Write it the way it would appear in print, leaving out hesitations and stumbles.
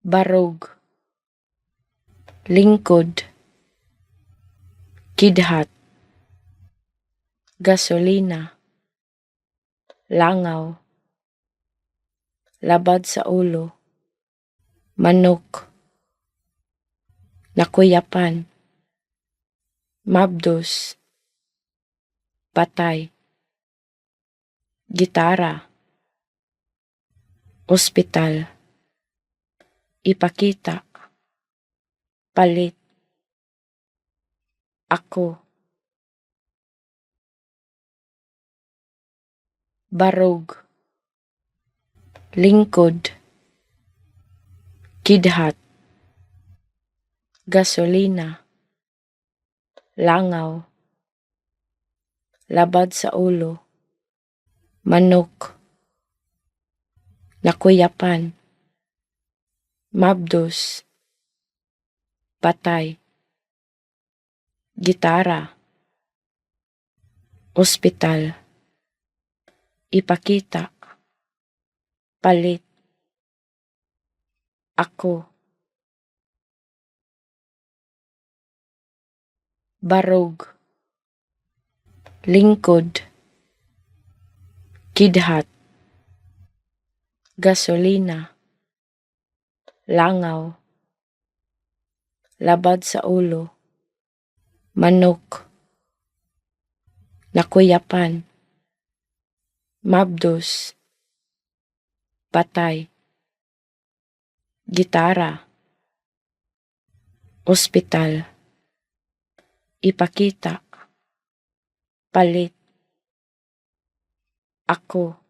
barog, lingkod, kidhat, gasolina, langaw, labad sa ulo, manok, nakuyapan, mabdos, patay, gitara, ospital, ipakita, palit, ako, barog, lingkod, kidhat, gasolina, langaw, labad sa ulo, manok, nakuyapan, mabdos, patay, gitara, ospital, ipakita, palit, ako, barog, lingkod, kidhat, gasolina, langaw, labad sa ulo, manok, nakuyapan, mabdos, patay, gitara, ospital, ipakita, palit, ako,